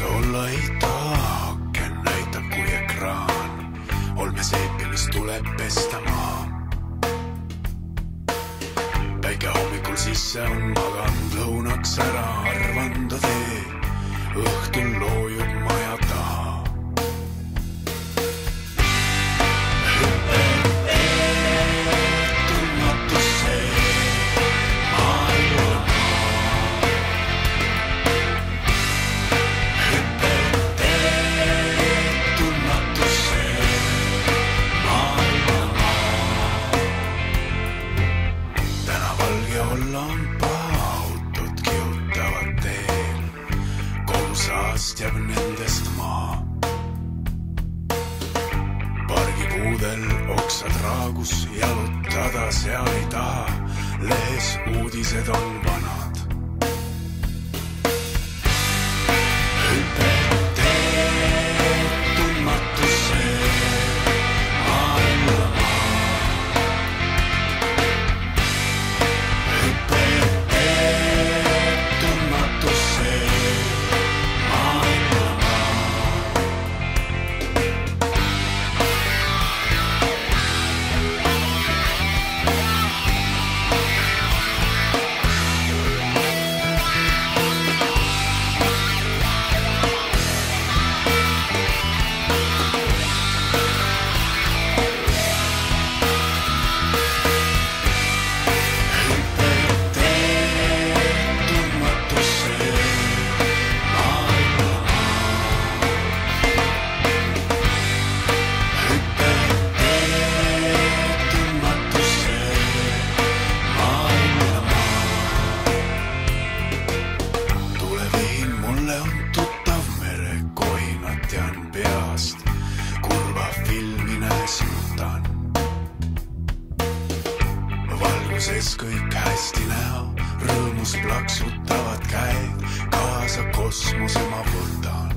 Olla ei taha, aken näitab kui ekraan. Olme seepi, mis tuleb pestama. Päike hommikul sisse on maganud, lõunaks ära arvanda tee. Õhtul loojub maja taha. Autod kihutavad teel, kohusaast jääb nendest maa. Pargipuudel oksad raagus, jalutada seal ei taha, lehes uudised on vanad. Valguses kõik hästi näha, rõõmus plaksutavad käed, kaasa kosmose ma võtan.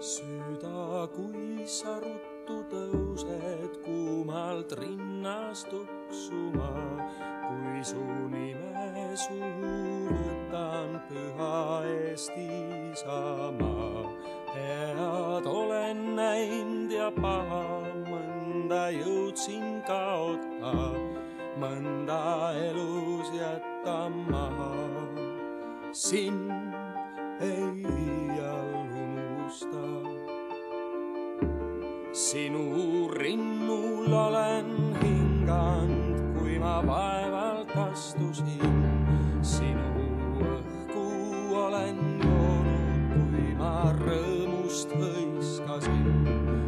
Süda, kui sa ruttu tõused kuumalt rinnast tuksuma, kui su nime suhu võtan püha Eesti Isamaa. Head olen näinud ja paha, mõnda jõudsin kaota, mõnda elus jätta maha. Sind ei iial unusta. Sinu rinnul olen hinganud, kui ma vaevalt astusin. Sinu õhku olen joonud, kui ma rõõmust hõiskasin.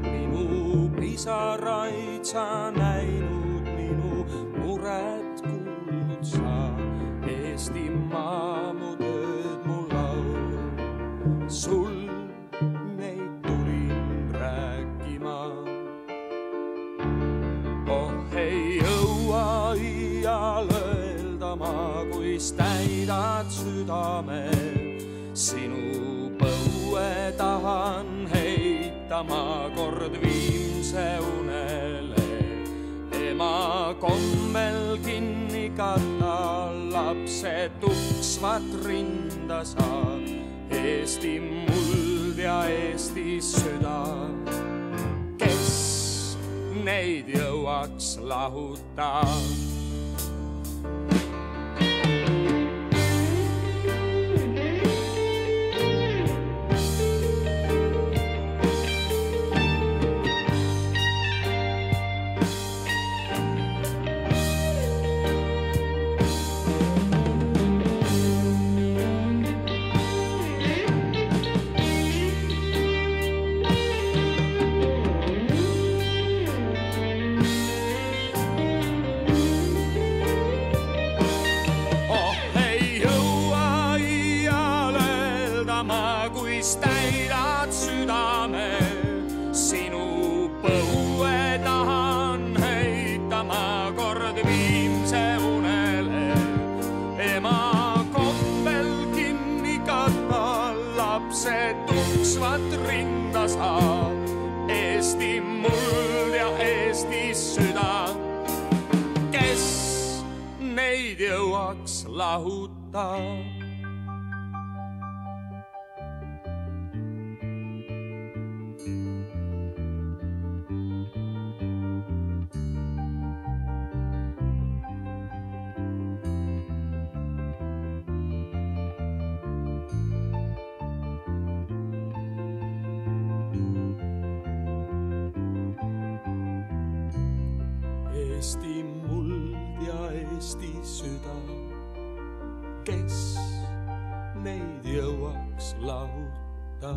Minu pisaraid sa näinud, minu muret kuulnud sa. Eestimaa mu tööd, mu laulu, sul neid tulin rääkima. Oh, ei jõua iial öelda ma, kuis täidad südame. Sinu põue tahan heita ma kord viimse unele. Ema kommel kinni katta lapse tuksvat rinda sa. Eesti muld ja Eesti süda, kes neid jõuaks lahuta. Kuis täidad südame, sinu põue tahan heita ma kord viimse unele. Ema kombel kinni katta lapse tuksvat rinda sa. Eesti muld ja Eesti süda, kes neid jõuaks lahuta. Eesti muld ja Eesti süda, kes neid jõuaks lahuta.